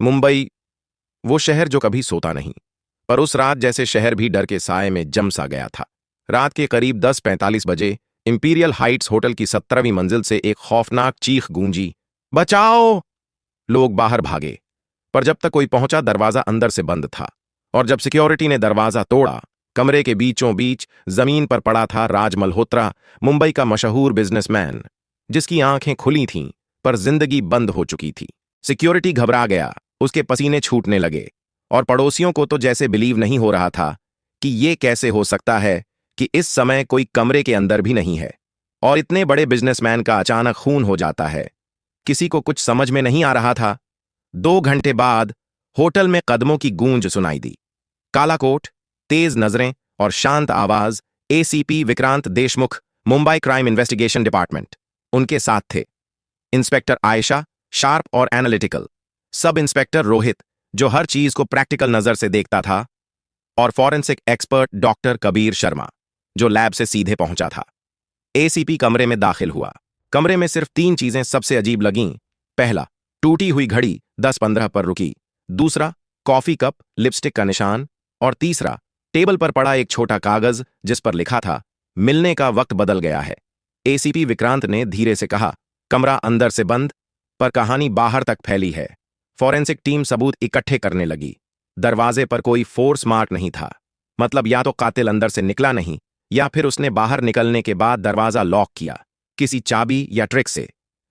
मुंबई, वो शहर जो कभी सोता नहीं। पर उस रात जैसे शहर भी डर के साए में जम सा गया था। रात के करीब 10:45 बजे इंपीरियल हाइट्स होटल की 17वीं मंजिल से एक खौफनाक चीख गूंजी, बचाओ! लोग बाहर भागे, पर जब तक कोई पहुंचा दरवाजा अंदर से बंद था। और जब सिक्योरिटी ने दरवाजा तोड़ा, कमरे के बीचों बीच जमीन पर पड़ा था राज मल्होत्रा, मुंबई का मशहूर बिजनेसमैन, जिसकी आंखें खुली थीं पर जिंदगी बंद हो चुकी थी। सिक्योरिटी घबरा गया, उसके पसीने छूटने लगे, और पड़ोसियों को तो जैसे बिलीव नहीं हो रहा था कि ये कैसे हो सकता है कि इस समय कोई कमरे के अंदर भी नहीं है और इतने बड़े बिजनेसमैन का अचानक खून हो जाता है। किसी को कुछ समझ में नहीं आ रहा था। 2 घंटे बाद होटल में कदमों की गूंज सुनाई दी। काला कोट, तेज नजरें और शांत आवाज ACP Vikrant Deshmukh, Mumbai crime investigation department, उनके साथ थे। इंस्पेक्टर आयशा, शार्प और एनालिटिकल, सब इंस्पेक्टर रोहित, जो हर चीज को प्रैक्टिकल नजर से देखता था, और forensic expert doctor Kabir Sharma, जो लैब से सीधे पहुंचा था। एसीपी कमरे में दाखिल हुआ। कमरे में सिर्फ 3 चीजें सबसे अजीब लगीं। पहला, टूटी हुई घड़ी 10:15 पर रुकी। दूसरा, कॉफी कप, लिपस्टिक का निशान। और तीसरा, टेबल पर पड़ा एक छोटा कागज जिस पर लिखा था, मिलने का वक्त बदल गया है। एसीपी विक्रांत ने धीरे से कहा, कमरा अंदर से बंद, पर कहानी बाहर तक फैली है। फॉरेंसिक टीम सबूत इकट्ठे करने लगी। दरवाजे पर कोई फोर्स मार्क नहीं था। मतलब या तो कातिल अंदर से निकला नहीं, या फिर उसने बाहर निकलने के बाद दरवाजा लॉक किया, किसी चाबी या ट्रिक से।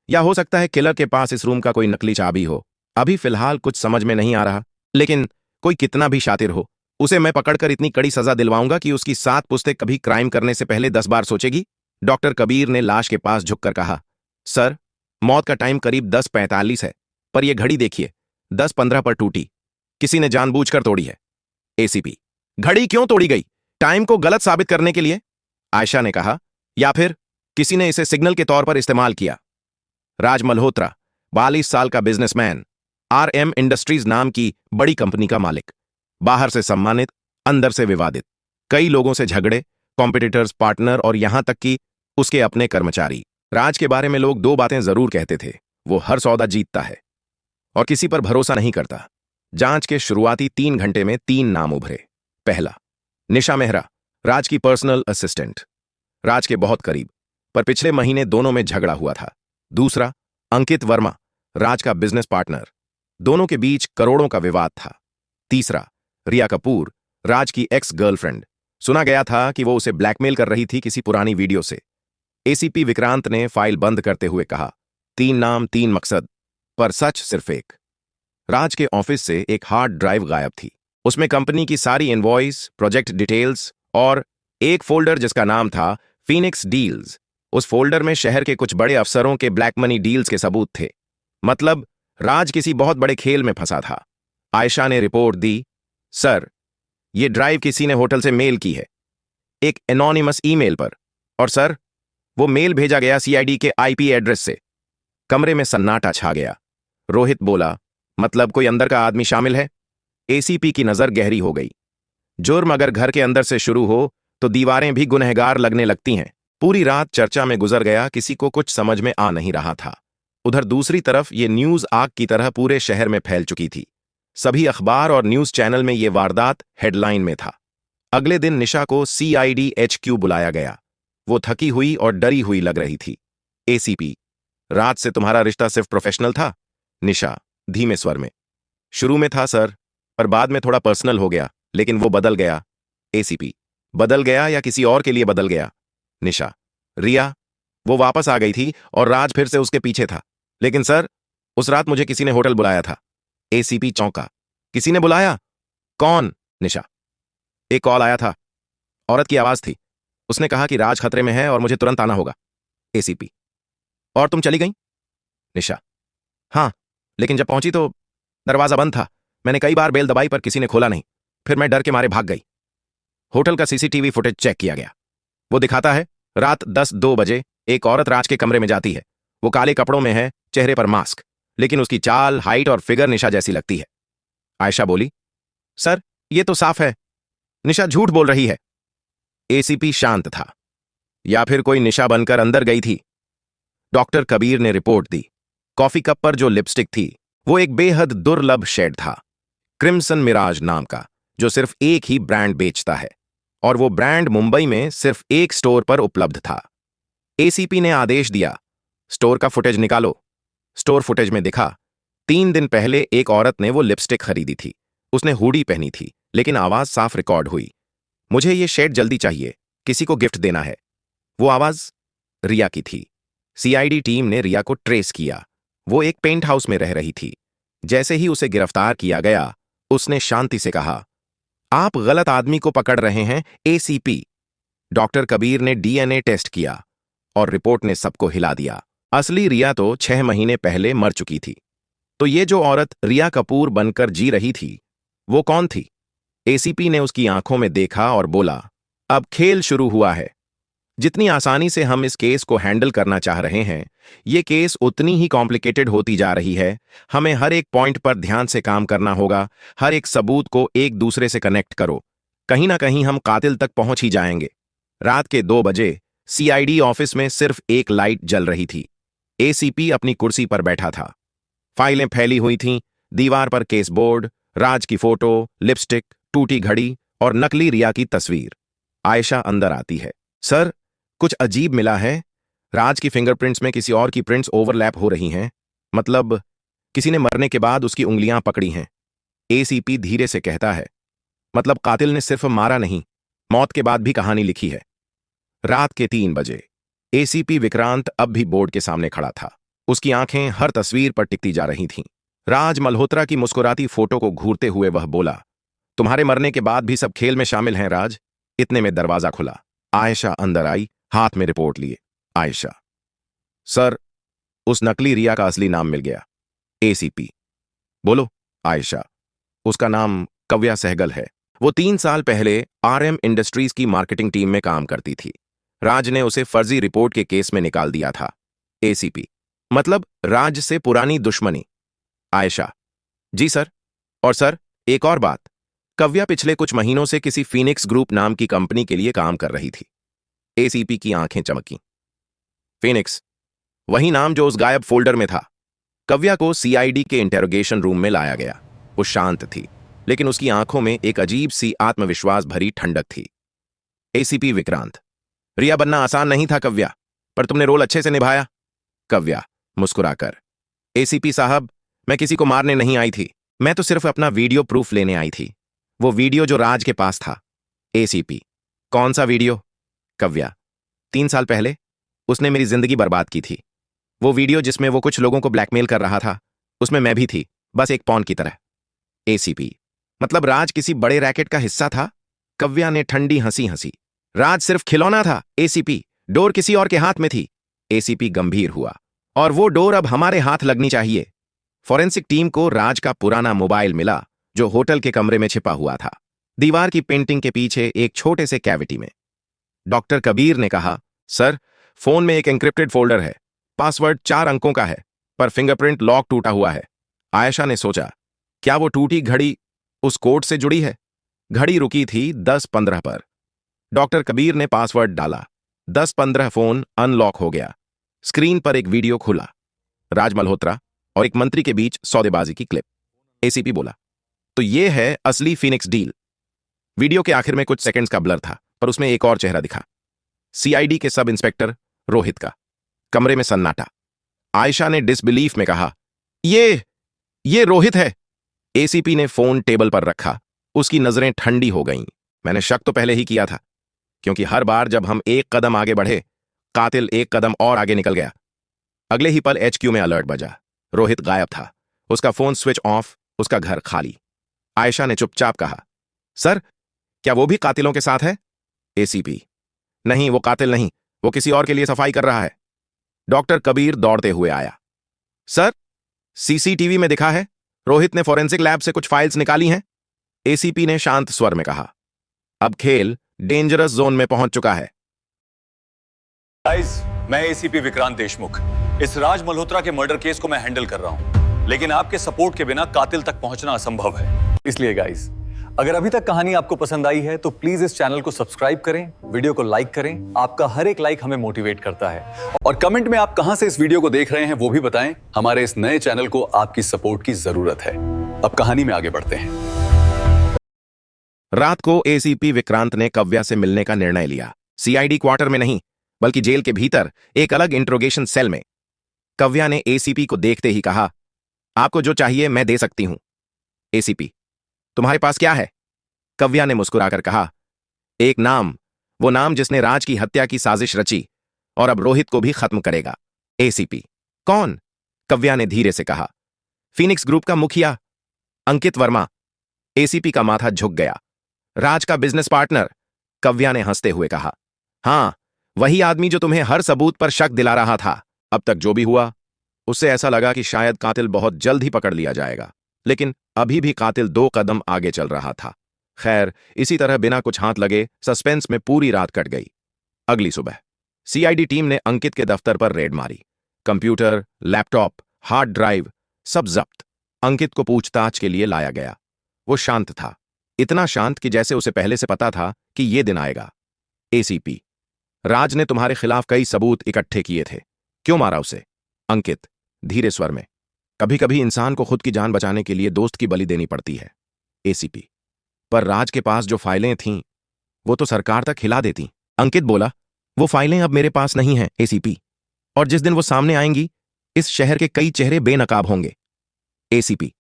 या हो सकता है किलर के पास इस रूम का कोई नकली चाबी हो। अभी फिलहाल कुछ समझ में नहीं आ रहा, लेकिन कोई कितना भी शातिर हो, उसे मैं पकड़कर इतनी कड़ी सजा दिलवाऊंगा कि उसकी 7 पुश्तें कभी क्राइम करने से पहले 10 बार सोचेगी। डॉक्टर कबीर ने लाश के पास झुककर कहा, सर, मौत का टाइम करीब 10:45 है, पर यह घड़ी देखिए, 10:15 पर टूटी। किसी ने जानबूझकर तोड़ी है। एसीपी, घड़ी क्यों तोड़ी गई? टाइम को गलत साबित करने के लिए? आयशा ने कहा, या फिर किसी ने इसे सिग्नल के तौर पर इस्तेमाल किया। राज मल्होत्रा, 42 साल का बिजनेसमैन, आरएम इंडस्ट्रीज नाम की बड़ी कंपनी का मालिक, बाहर से सम्मानित, अंदर से विवादित, कई लोगों से झगड़े, कॉम्पिटिटर्स, पार्टनर और यहां तक कि उसके अपने कर्मचारी। राज के बारे में लोग 2 बातें जरूर कहते थे, वो हर सौदा जीतता है और किसी पर भरोसा नहीं करता। जांच के शुरुआती 3 घंटे में 3 नाम उभरे। पहला, निशा मेहरा, राज की पर्सनल असिस्टेंट, राज के बहुत करीब, पर पिछले महीने दोनों में झगड़ा हुआ था। दूसरा, अंकित वर्मा, राज का बिजनेस पार्टनर, दोनों के बीच करोड़ों का विवाद था। तीसरा, रिया कपूर, राज की एक्स गर्लफ्रेंड, सुना गया था कि वो उसे ब्लैकमेल कर रही थी किसी पुरानी वीडियो से। एसीपी विक्रांत ने फाइल बंद करते हुए कहा, 3 नाम, 3 मकसद, पर सच सिर्फ एक। राज के ऑफिस से एक हार्ड ड्राइव गायब थी। उसमें कंपनी की सारी इनवॉइस, प्रोजेक्ट डिटेल्स और एक फोल्डर जिसका नाम था फीनिक्स डील्स। उस फोल्डर में शहर के कुछ बड़े अफसरों के ब्लैक मनी डील्स के सबूत थे। मतलब राज किसी बहुत बड़े खेल में फंसा था। आयशा ने रिपोर्ट दी, सर, ये ड्राइव किसी ने होटल से मेल की है, एक एनोनिमस ईमेल पर। और सर, वो मेल भेजा गया सीआईडी के आईपी एड्रेस से। कमरे में सन्नाटा छा गया। रोहित बोला, मतलब कोई अंदर का आदमी शामिल है? एसीपी की नजर गहरी हो गई। जुर्म अगर घर के अंदर से शुरू हो तो दीवारें भी गुनहगार लगने लगती हैं। पूरी रात चर्चा में गुजर गया, किसी को कुछ समझ में आ नहीं रहा था। उधर दूसरी तरफ ये न्यूज आग की तरह पूरे शहर में फैल चुकी थी। सभी अखबार और न्यूज चैनल में ये वारदात हेडलाइन में था। अगले दिन निशा को सीआईडी HQ बुलाया गया। वो थकी हुई और डरी हुई लग रही थी। एसीपी, रात से तुम्हारा रिश्ता सिर्फ प्रोफेशनल था? निशा, धीमे स्वर में, शुरू में था सर, पर बाद में थोड़ा पर्सनल हो गया, लेकिन वो बदल गया। एसीपी, बदल गया या किसी और के लिए बदल गया? निशा, रिया, वो वापस आ गई थी और राज फिर से उसके पीछे था। लेकिन सर, उस रात मुझे किसी ने होटल बुलाया था। एसीपी चौंका, किसी ने बुलाया? कौन? निशा, एक कॉल आया था, औरत की आवाज थी। उसने कहा कि राज खतरे में है और मुझे तुरंत आना होगा। एसीपी, और तुम चली गई? निशा, हाँ, लेकिन जब पहुंची तो दरवाजा बंद था। मैंने कई बार बेल दबाई पर किसी ने खोला नहीं। फिर मैं डर के मारे भाग गई। होटल का सीसीटीवी फुटेज चेक किया गया। वो दिखाता है रात 10:02 बजे एक औरत राज के कमरे में जाती है। वो काले कपड़ों में है, चेहरे पर मास्क, लेकिन उसकी चाल, हाइट और फिगर निशा जैसी लगती है। आयशा बोली, सर, ये तो साफ है, निशा झूठ बोल रही है। एसीपी शांत था। या फिर कोई निशा बनकर अंदर गई थी? डॉक्टर कबीर ने रिपोर्ट दी। कॉफी कप पर जो लिपस्टिक थी वो एक बेहद दुर्लभ शेड था, क्रिम्सन मिराज नाम का, जो सिर्फ एक ही ब्रांड बेचता है, और वो ब्रांड मुंबई में सिर्फ एक स्टोर पर उपलब्ध था। एसीपी ने आदेश दिया, स्टोर का फुटेज निकालो। स्टोर फुटेज में दिखा, 3 दिन पहले एक औरत ने वो लिपस्टिक खरीदी थी। उसने हुडी पहनी थी, लेकिन आवाज साफ रिकॉर्ड हुई, मुझे ये शेड जल्दी चाहिए, किसी को गिफ्ट देना है। वो आवाज रिया की थी। सीआईडी टीम ने रिया को ट्रेस किया। वो एक पेंट हाउस में रह रही थी। जैसे ही उसे गिरफ्तार किया गया, उसने शांति से कहा, आप गलत आदमी को पकड़ रहे हैं एसीपी। डॉक्टर कबीर ने डीएनए टेस्ट किया और रिपोर्ट ने सबको हिला दिया। असली रिया तो 6 महीने पहले मर चुकी थी। तो ये जो औरत रिया कपूर बनकर जी रही थी, वो कौन थी? एसीपी ने उसकी आंखों में देखा और बोला, अब खेल शुरू हुआ है। जितनी आसानी से हम इस केस को हैंडल करना चाह रहे हैं, ये केस उतनी ही कॉम्प्लिकेटेड होती जा रही है। हमें हर एक पॉइंट पर ध्यान से काम करना होगा। हर एक सबूत को एक दूसरे से कनेक्ट करो। कहीं ना कहीं हम कातिल तक पहुंच ही जाएंगे। रात के 2 बजे सीआईडी ऑफिस में सिर्फ एक लाइट जल रही थी। एसीपी अपनी कुर्सी पर बैठा था। फाइलें फैली हुई थीं, दीवार पर केस बोर्ड, राज की फोटो, लिपस्टिक, टूटी घड़ी और नकली रिया की तस्वीर। आयशा अंदर आती है। सर, कुछ अजीब मिला है। राज की फिंगरप्रिंट्स में किसी और की प्रिंट्स ओवरलैप हो रही हैं। मतलब किसी ने मरने के बाद उसकी उंगलियां पकड़ी हैं। एसीपी धीरे से कहता है, मतलब कातिल ने सिर्फ मारा नहीं, मौत के बाद भी कहानी लिखी है। रात के 3 बजे एसीपी विक्रांत अब भी बोर्ड के सामने खड़ा था। उसकी आंखें हर तस्वीर पर टिकती जा रही थीं। राज मल्होत्रा की मुस्कुराती फोटो को घूरते हुए वह बोला, तुम्हारे मरने के बाद भी सब खेल में शामिल हैं राज। इतने में दरवाजा खुला। आयशा अंदर आई, हाथ में रिपोर्ट लिए। आयशा, सर, उस नकली रिया का असली नाम मिल गया। एसीपी, बोलो। आयशा, उसका नाम कव्या सहगल है। वो 3 साल पहले आरएम इंडस्ट्रीज की मार्केटिंग टीम में काम करती थी। राज ने उसे फर्जी रिपोर्ट के केस में निकाल दिया था। एसीपी, मतलब राज से पुरानी दुश्मनी। आयशा, जी सर। और सर, एक और बात, कव्या पिछले कुछ महीनों से किसी फीनिक्स ग्रुप नाम की कंपनी के लिए काम कर रही थी। एसीपी की आंखें चमकी। फीनिक्स, वही नाम जो उस गायब फोल्डर में था। कव्या को सीआईडी के इंटेरोगेशन रूम में लाया गया। वो शांत थी, लेकिन उसकी आंखों में एक अजीब सी आत्मविश्वास भरी ठंडक थी। एसीपी विक्रांत, रिया बनना आसान नहीं था कव्या, पर तुमने रोल अच्छे से निभाया। कव्या मुस्कुराकर, एसीपी साहब, मैं किसी को मारने नहीं आई थी, मैं तो सिर्फ अपना वीडियो प्रूफ लेने आई थी। वो वीडियो जो राज के पास था। एसीपी, कौन सा वीडियो? कव्या, 3 साल पहले उसने मेरी जिंदगी बर्बाद की थी। वो वीडियो जिसमें वो कुछ लोगों को ब्लैकमेल कर रहा था, उसमें मैं भी थी, बस एक पॉन की तरह। एसीपी, मतलब राज किसी बड़े रैकेट का हिस्सा था? कव्या ने ठंडी हंसी हंसी। राज सिर्फ खिलौना था एसीपी, डोर किसी और के हाथ में थी। एसीपी गंभीर हुआ, और वो डोर अब हमारे हाथ लगनी चाहिए। फॉरेंसिक टीम को राज का पुराना मोबाइल मिला, जो होटल के कमरे में छिपा हुआ था, दीवार की पेंटिंग के पीछे एक छोटे से कैविटी में। डॉक्टर कबीर ने कहा, सर, फोन में एक एन्क्रिप्टेड फोल्डर है। पासवर्ड 4 अंकों का है, पर फिंगरप्रिंट लॉक टूटा हुआ है। आयशा ने सोचा, क्या वो टूटी घड़ी उस कोड से जुड़ी है? घड़ी रुकी थी 10:15 पर। डॉक्टर कबीर ने पासवर्ड डाला। 10:15 फोन अनलॉक हो गया। स्क्रीन पर एक वीडियो खुला, राज मल्होत्रा और एक मंत्री के बीच सौदेबाजी की क्लिप। एसीपी बोला, तो ये है असली फीनिक्स डील। वीडियो के आखिर में कुछ सेकंड्स का ब्लर था, पर उसमें एक और चेहरा दिखा, सीआईडी के सब इंस्पेक्टर रोहित का। कमरे में सन्नाटा। आयशा ने डिसबिलीफ में कहा, ये रोहित है। एसीपी ने फोन टेबल पर रखा। उसकी नजरें ठंडी हो गईं। मैंने शक तो पहले ही किया था, क्योंकि हर बार जब हम एक कदम आगे बढ़े, कातिल एक कदम और आगे निकल गया। अगले ही पल एचक्यू में अलर्ट बजा। रोहित गायब था, उसका फोन स्विच ऑफ, उसका घर खाली। आयशा ने चुपचाप कहा, सर, क्या वो भी कातिलों के साथ है? एसीपी, नहीं, वो कातिल नहीं, वो किसी और के लिए सफाई कर रहा है। डॉक्टर कबीर दौड़ते हुए आया। सर, सीसीटीवी में दिखा है, रोहित ने फॉरेंसिक लैब से कुछ फाइल्स निकाली हैं। एसीपी ने शांत स्वर में कहा, अब खेल डेंजरस जोन में पहुंच चुका है। गाइस, मैं एसीपी विक्रांत देशमुख। इस राज मल्होत्रा के मर्डर केस को मैं हैंडल कर रहा हूं, लेकिन आपके सपोर्ट के बिना कातिल तक पहुंचना असंभव है। इसलिए गाइस, अगर अभी तक कहानी आपको पसंद आई है तो प्लीज इस चैनल को सब्सक्राइब करें, वीडियो को लाइक करें। आपका हर एक लाइक हमें मोटिवेट करता है। और कमेंट में आप कहां से इस वीडियो को देख रहे हैं वो भी बताएं। हमारे इस नए चैनल को आपकी सपोर्ट की जरूरत है। अब कहानी में आगे बढ़ते हैं। रात को एसीपी विक्रांत ने कव्या से मिलने का निर्णय लिया। सीआईडी क्वार्टर में नहीं, बल्कि जेल के भीतर एक अलग इंट्रोगेशन सेल में। कव्या ने एसीपी को देखते ही कहा, आपको जो चाहिए मैं दे सकती हूं। एसीपी, तुम्हारे पास क्या है? कव्या ने मुस्कुराकर कहा, एक नाम, वो नाम जिसने राज की हत्या की साजिश रची और अब रोहित को भी खत्म करेगा। एसीपी, कौन? कव्या ने धीरे से कहा, फीनिक्स ग्रुप का मुखिया अंकित वर्मा। एसीपी का माथा झुक गया। राज का बिजनेस पार्टनर? कव्या ने हंसते हुए कहा, हां, वही आदमी जो तुम्हें हर सबूत पर शक दिला रहा था। अब तक जो भी हुआ, उससे ऐसा लगा कि शायद कातिल बहुत जल्द ही पकड़ लिया जाएगा, लेकिन अभी भी कातिल 2 कदम आगे चल रहा था। खैर, इसी तरह बिना कुछ हाथ लगे सस्पेंस में पूरी रात कट गई। अगली सुबह सीआईडी टीम ने अंकित के दफ्तर पर रेड मारी। कंप्यूटर, लैपटॉप, हार्ड ड्राइव सब जब्त। अंकित को पूछताछ के लिए लाया गया। वो शांत था, इतना शांत कि जैसे उसे पहले से पता था कि ये दिन आएगा। एसीपी, राज ने तुम्हारे खिलाफ कई सबूत इकट्ठे किए थे, क्यों मारा उसे? अंकित धीरे स्वर में, कभी कभी इंसान को खुद की जान बचाने के लिए दोस्त की बलि देनी पड़ती है। एसीपी, पर राज के पास जो फाइलें थीं वो तो सरकार तक हिला देती। अंकित बोला, वो फाइलें अब मेरे पास नहीं हैं एसीपी, और जिस दिन वो सामने आएंगी इस शहर के कई चेहरे बेनकाब होंगे। एसीपी,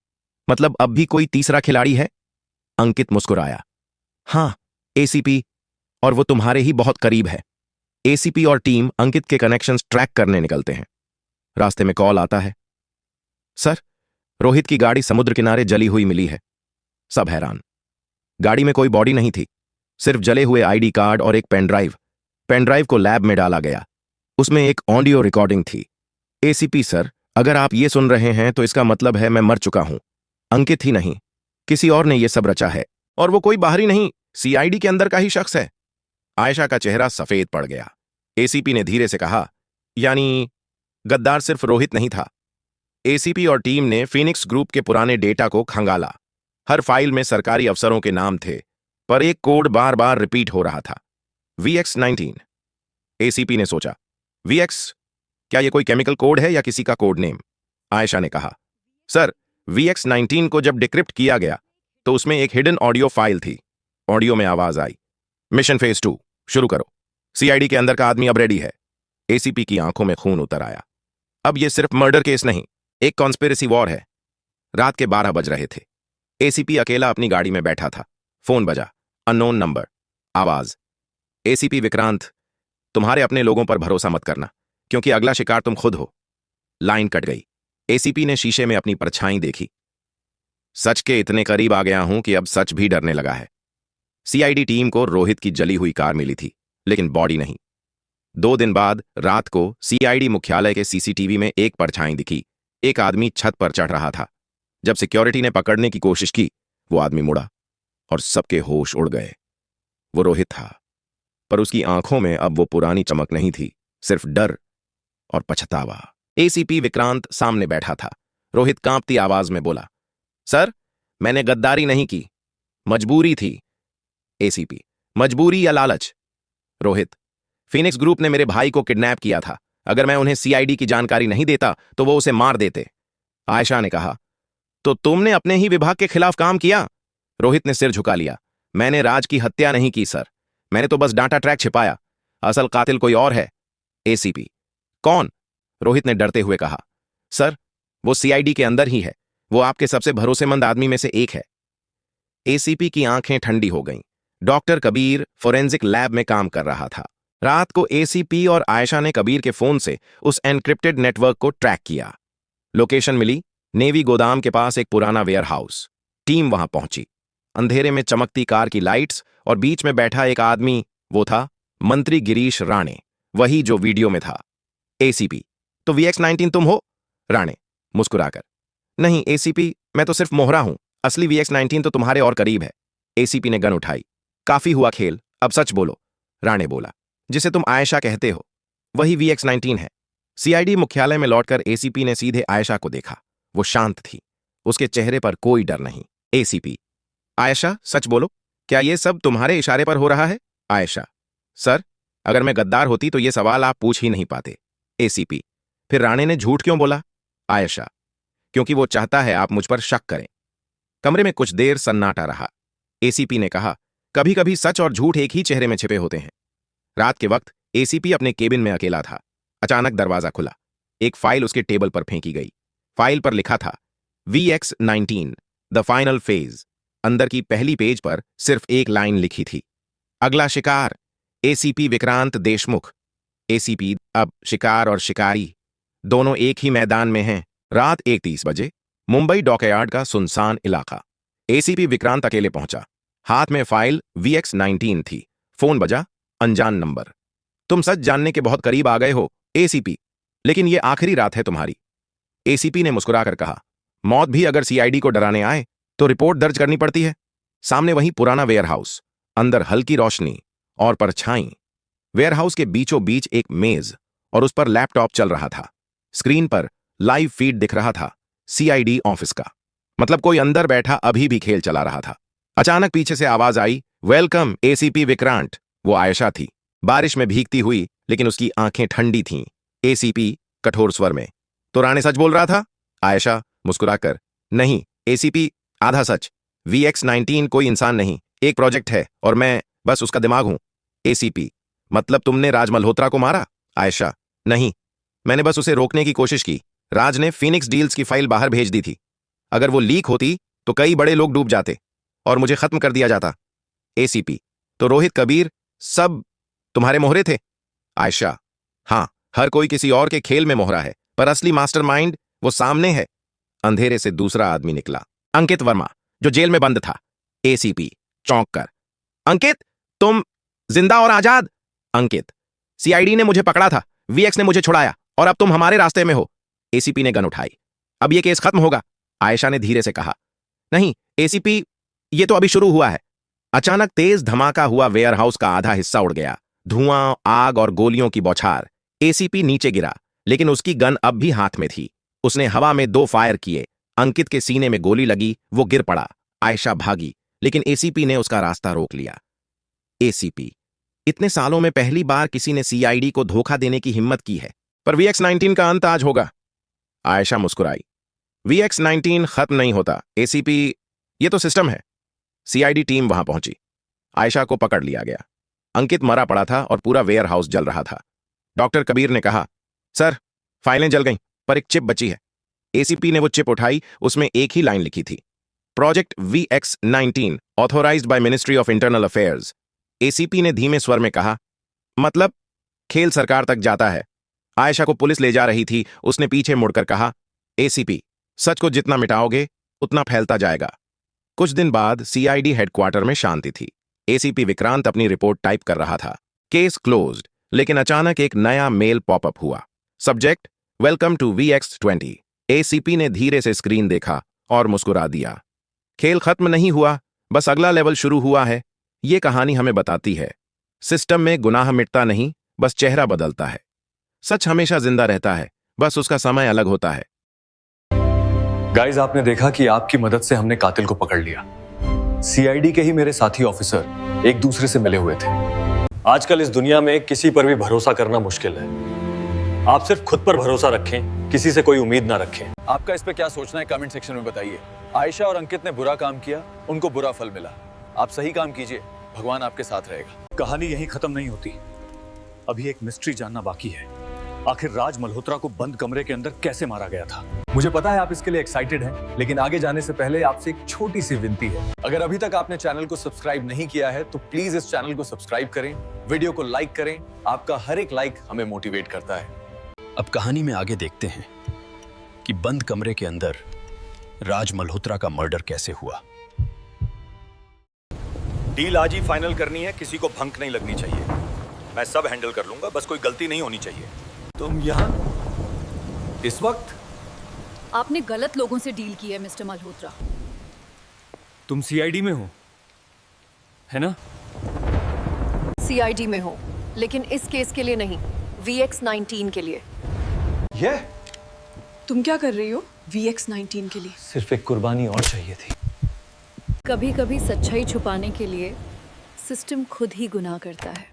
मतलब अब भी कोई तीसरा खिलाड़ी है? अंकित मुस्कुराया, हां एसीपी, और वो तुम्हारे ही बहुत करीब है। एसीपी और टीम अंकित के कनेक्शंस ट्रैक करने निकलते हैं। रास्ते में कॉल आता है, सर, रोहित की गाड़ी समुद्र किनारे जली हुई मिली है। सब हैरान। गाड़ी में कोई बॉडी नहीं थी, सिर्फ जले हुए आईडी कार्ड और एक पेनड्राइव। पेनड्राइव को लैब में डाला गया, उसमें एक ऑडियो रिकॉर्डिंग थी। एसीपी सर, अगर आप ये सुन रहे हैं तो इसका मतलब है मैं मर चुका हूं। अंकित ही नहीं, किसी और ने यह सब रचा है, और वो कोई बाहरी नहीं, सीआईडी के अंदर का ही शख्स है। आयशा का चेहरा सफेद पड़ गया। एसीपी ने धीरे से कहा, यानी गद्दार सिर्फ रोहित नहीं था। एसीपी और टीम ने फीनिक्स ग्रुप के पुराने डेटा को खंगाला। हर फाइल में सरकारी अफसरों के नाम थे, पर एक कोड बार बार रिपीट हो रहा था, VX-19। एसीपी ने सोचा, VX, क्या यह कोई केमिकल कोड है या किसी का कोड नेम? आयशा ने कहा, सर, VX-19 को जब डिक्रिप्ट किया गया तो उसमें एक हिडन ऑडियो फाइल थी। ऑडियो में आवाज आई, मिशन फेज 2 शुरू करो, सीआईडी के अंदर का आदमी अब रेडी है। एसीपी की आंखों में खून उतर आया। अब यह सिर्फ मर्डर केस नहीं, एक कॉन्स्पिरेसी वॉर है। रात के 12 बज रहे थे। एसीपी अकेला अपनी गाड़ी में बैठा था। फोन बजा, अननोन नंबर। आवाज, एसीपी विक्रांत, तुम्हारे अपने लोगों पर भरोसा मत करना, क्योंकि अगला शिकार तुम खुद हो। लाइन कट गई। एसीपी ने शीशे में अपनी परछाई देखी। सच के इतने करीब आ गया हूं कि अब सच भी डरने लगा है। सीआईडी टीम को रोहित की जली हुई कार मिली थी, लेकिन बॉडी नहीं। 2 दिन बाद रात को सीआईडी मुख्यालय के सीसीटीवी में एक परछाई दिखी। एक आदमी छत पर चढ़ रहा था। जब सिक्योरिटी ने पकड़ने की कोशिश की, वो आदमी मुड़ा और सबके होश उड़ गए। वो रोहित था, पर उसकी आंखों में अब वो पुरानी चमक नहीं थी, सिर्फ डर और पछतावा। एसीपी विक्रांत सामने बैठा था। रोहित कांपती आवाज में बोला, सर, मैंने गद्दारी नहीं की, मजबूरी थी। एसीपी, मजबूरी या लालच? रोहित, फीनिक्स ग्रुप ने मेरे भाई को किडनैप किया था। अगर मैं उन्हें सीआईडी की जानकारी नहीं देता तो वो उसे मार देते। आयशा ने कहा, तो तुमने अपने ही विभाग के खिलाफ काम किया? रोहित ने सिर झुका लिया। मैंने राज की हत्या नहीं की सर, मैंने तो बस डाटा ट्रैक छिपाया। असल कातिल कोई और है। एसीपी, कौन? रोहित ने डरते हुए कहा, सर, वो सीआईडी के अंदर ही है, वो आपके सबसे भरोसेमंद आदमी में से एक है। एसीपी की आंखें ठंडी हो गईं। डॉक्टर कबीर फोरेंसिक लैब में काम कर रहा था। रात को एसीपी और आयशा ने कबीर के फोन से उस एनक्रिप्टेड नेटवर्क को ट्रैक किया। लोकेशन मिली, नेवी गोदाम के पास एक पुराना वेयरहाउस। टीम वहां पहुंची। अंधेरे में चमकती कार की लाइट्स और बीच में बैठा एक आदमी, वो था मंत्री गिरीश राणे, वही जो वीडियो में था। एसीपी, तो VX-19 तुम हो? राणे मुस्कुराकर, नहीं एसीपी, मैं तो सिर्फ मोहरा हूं, असली VX-19 तो तुम्हारे और करीब है। एसीपी ने गन उठाई। काफी हुआ खेल, अब सच बोलो। राणे बोला, जिसे तुम आयशा कहते हो वही VX-19 है। सीआईडी मुख्यालय में लौटकर एसीपी ने सीधे आयशा को देखा। वो शांत थी, उसके चेहरे पर कोई डर नहीं। एसीपी, आयशा, सच बोलो, क्या ये सब तुम्हारे इशारे पर हो रहा है? आयशा, सर, अगर मैं गद्दार होती तो ये सवाल आप पूछ ही नहीं पाते। एसीपी, फिर राणे ने झूठ क्यों बोला? आयशा, क्योंकि वो चाहता है आप मुझ पर शक करें। कमरे में कुछ देर सन्नाटा रहा। एसीपी ने कहा, कभी कभी सच और झूठ एक ही चेहरे में छिपे होते हैं। रात के वक्त एसीपी अपने केबिन में अकेला था। अचानक दरवाजा खुला। एक फाइल उसके टेबल पर फेंकी गई। फाइल पर लिखा था VX-19 द फाइनल फेज। अंदर की पहली पेज पर सिर्फ एक लाइन लिखी थी, अगला शिकार एसीपी विक्रांत देशमुख। एसीपी, अब शिकार और शिकारी दोनों एक ही मैदान में हैं। रात 1:30 बजे, मुंबई डॉकयार्ड का सुनसान इलाका। एसीपी विक्रांत अकेले पहुंचा। हाथ में फाइल VX-19 थी। फोन बजा, अनजान नंबर। तुम सच जानने के बहुत करीब आ गए हो एसीपी, लेकिन ये आखिरी रात है तुम्हारी। एसीपी ने मुस्कुराकर कहा, मौत भी अगर सीआईडी को डराने आए तो रिपोर्ट दर्ज करनी पड़ती है। सामने वही पुराना वेयरहाउस, अंदर हल्की रोशनी और परछाई। वेयरहाउस के बीचों बीच एक मेज और उस पर लैपटॉप चल रहा था। स्क्रीन पर लाइव फीड दिख रहा था सीआईडी ऑफिस का। मतलब कोई अंदर बैठा अभी भी खेल चला रहा था। अचानक पीछे से आवाज आई, वेलकम एसीपी विक्रांत। वो आयशा थी, बारिश में भीगती हुई, लेकिन उसकी आंखें ठंडी थीं। एसीपी कठोर स्वर में, तो राणे सच बोल रहा था? आयशा मुस्कुराकर, नहीं एसीपी, आधा सच। VX-19 कोई इंसान नहीं, एक प्रोजेक्ट है और मैं बस उसका दिमाग हूं। एसीपी, मतलब तुमने राज मल्होत्रा को मारा? आयशा, नहीं, मैंने बस उसे रोकने की कोशिश की। राज ने फिनिक्स डील्स की फाइल बाहर भेज दी थी। अगर वो लीक होती तो कई बड़े लोग डूब जाते और मुझे खत्म कर दिया जाता। एसीपी, तो रोहित, कबीर सब तुम्हारे मोहरे थे? आयशा, हां, हर कोई किसी और के खेल में मोहरा है, पर असली मास्टरमाइंड वो सामने है। अंधेरे से दूसरा आदमी निकला, अंकित वर्मा, जो जेल में बंद था। एसीपी चौंक कर, अंकित, तुम जिंदा और आजाद? अंकित, सीआईडी ने मुझे पकड़ा था, VX ने मुझे छुड़ाया और अब तुम हमारे रास्ते में हो। एसीपी ने गन उठाई, अब ये केस खत्म होगा। आयशा ने धीरे से कहा, नहीं एसीपी, ये तो अभी शुरू हुआ है। अचानक तेज धमाका हुआ। वेयरहाउस का आधा हिस्सा उड़ गया। धुआं, आग और गोलियों की बौछार। एसीपी नीचे गिरा, लेकिन उसकी गन अब भी हाथ में थी। उसने हवा में 2 फायर किए। अंकित के सीने में गोली लगी, वो गिर पड़ा। आयशा भागी, लेकिन एसीपी ने उसका रास्ता रोक लिया। एसीपी, इतने सालों में पहली बार किसी ने सीआईडी को धोखा देने की हिम्मत की है, पर VX-19 का अंत आज होगा। आयशा मुस्कुराई, VX-19 खत्म नहीं होता एसीपी, ये तो सिस्टम है। सीआईडी टीम वहां पहुंची। आयशा को पकड़ लिया गया। अंकित मरा पड़ा था और पूरा वेयरहाउस जल रहा था। डॉक्टर कबीर ने कहा, सर, फाइलें जल गईं, पर एक चिप बची है। एसीपी ने वो चिप उठाई। उसमें एक ही लाइन लिखी थी, project VX-19 authorised by ministry of internal affairs. ACP ने धीमे स्वर में कहा, मतलब खेल सरकार तक जाता है। आयशा को पुलिस ले जा रही थी। उसने पीछे मुड़कर कहा, एसीपी, सच को जितना मिटाओगे उतना फैलता जाएगा। कुछ दिन बाद सीआईडी हेडक्वार्टर में शांति थी। एसीपी विक्रांत अपनी रिपोर्ट टाइप कर रहा था। केस क्लोज्ड, लेकिन अचानक एक नया मेल पॉपअप हुआ। Subject, welcome to VX-20। ACP ने धीरे से स्क्रीन देखा और मुस्कुरा दिया। खेल खत्म नहीं हुआ, बस अगला लेवल शुरू हुआ है। ये कहानी हमें बताती है, सिस्टम में गुनाह मिटता नहीं, बस चेहरा बदलता है। सच हमेशा जिंदा रहता है, बस उसका समय अलग होता है। गाइस, आपने देखा कि आपकी मदद से हमने कातिल को पकड़ लिया। सीआईडी के ही मेरे साथी ऑफिसर एक दूसरे से मिले हुए थे। आजकल इस दुनिया में किसी पर भी भरोसा करना मुश्किल है। आप सिर्फ खुद पर भरोसा रखें, किसी से कोई उम्मीद ना रखें। आपका इस पे क्या सोचना है कमेंट सेक्शन में बताइए। आयशा और अंकित ने बुरा काम किया, उनको बुरा फल मिला। आप सही काम कीजिए, भगवान आपके साथ रहेगा। कहानी यहीं खत्म नहीं होती, अभी एक मिस्ट्री जानना बाकी है। आखिर राज मल्होत्रा को बंद कमरे के अंदर कैसे मारा गया था? मुझे पता है आप इसके लिए एक्साइटेड हैं, लेकिन आगे जाने से पहले आपसे एक छोटी सी विनती है। अगर अभी तक आपने चैनल को सब्सक्राइब नहीं किया है तो प्लीज इस चैनल को सब्सक्राइब करें, वीडियो को लाइक करें। आपका हर एक लाइक हमें मोटिवेट करता है। अब कहानी में आगे देखते हैं कि बंद कमरे के अंदर राज मल्होत्रा का मर्डर कैसे हुआ। डील आज ही फाइनल करनी है, किसी को भंक नहीं लगनी चाहिए। मैं सब हैंडल कर लूंगा, बस कोई गलती नहीं होनी चाहिए। तुम यहाँ इस वक्त? आपने गलत लोगों से डील की है मिस्टर मल्होत्रा। तुम सीआईडी में हो, है ना? सीआईडी में हो, लेकिन इस केस के लिए नहीं, VX-19 के लिए। ये तुम क्या कर रही हो VX-19 के लिए? सिर्फ एक कुर्बानी और चाहिए थी। कभी कभी सच्चाई छुपाने के लिए सिस्टम खुद ही गुनाह करता है।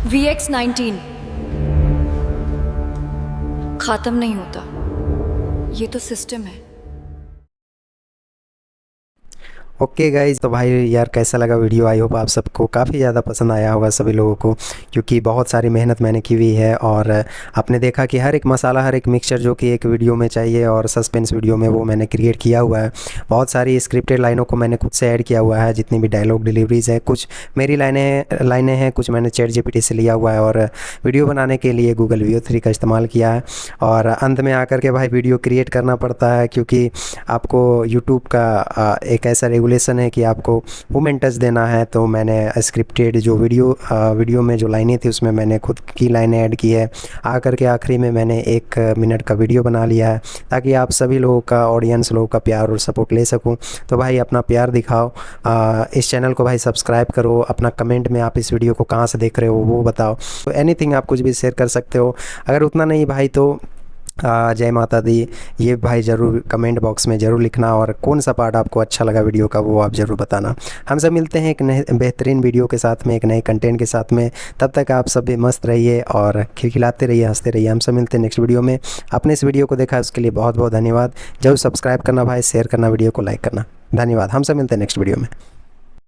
VX-19 खत्म नहीं होता, ये तो सिस्टम है। ओके गाइज, तो भाई यार कैसा लगा वीडियो? आई होप आप सबको काफ़ी ज़्यादा पसंद आया होगा सभी लोगों को, क्योंकि बहुत सारी मेहनत मैंने की हुई है और आपने देखा कि हर एक मसाला, हर एक मिक्सचर जो कि एक वीडियो में चाहिए और सस्पेंस वीडियो में, वो मैंने क्रिएट किया हुआ है। बहुत सारी स्क्रिप्टेड लाइनों को मैंने खुद से ऐड किया हुआ है, जितनी भी डायलॉग डिलीवरीज है, कुछ मेरी लाइनें हैं, कुछ मैंने चैट जीपीटी से लिया हुआ है और वीडियो बनाने के लिए गूगल Veo 3 का इस्तेमाल किया है। और अंत में आकर के भाई वीडियो क्रिएट करना पड़ता है, क्योंकि आपको यूट्यूब का एक ऐसा रेगुलेशन है कि आपको वुमेन टच देना है। तो मैंने स्क्रिप्टेड जो वीडियो में जो लाइनें थी उसमें मैंने खुद की लाइनें ऐड की है। आकर के आखिरी में मैंने 1 मिनट का वीडियो बना लिया है, ताकि आप सभी लोगों का, ऑडियंस लोगों का प्यार और सपोर्ट ले सकूं। तो भाई अपना प्यार दिखाओ, इस चैनल को भाई सब्सक्राइब करो, अपना कमेंट में आप इस वीडियो को कहाँ से देख रहे हो वो बताओ। तो एनीथिंग आप कुछ भी शेयर कर सकते हो। अगर उतना नहीं भाई तो जय माता दी ये भाई ज़रूर कमेंट बॉक्स में ज़रूर लिखना, और कौन सा पार्ट आपको अच्छा लगा वीडियो का वो आप ज़रूर बताना। हम सब मिलते हैं एक नए बेहतरीन वीडियो के साथ में, एक नए कंटेंट के साथ में। तब तक आप सब भी मस्त रहिए और खिलखिलाते रहिए, हंसते रहिए। हम सब मिलते हैं नेक्स्ट वीडियो में। आपने इस वीडियो को देखा उसके लिए बहुत बहुत धन्यवाद। जरूर सब्सक्राइब करना भाई, शेयर करना, वीडियो को लाइक करना। धन्यवाद। हम सब मिलते हैं नेक्स्ट वीडियो में।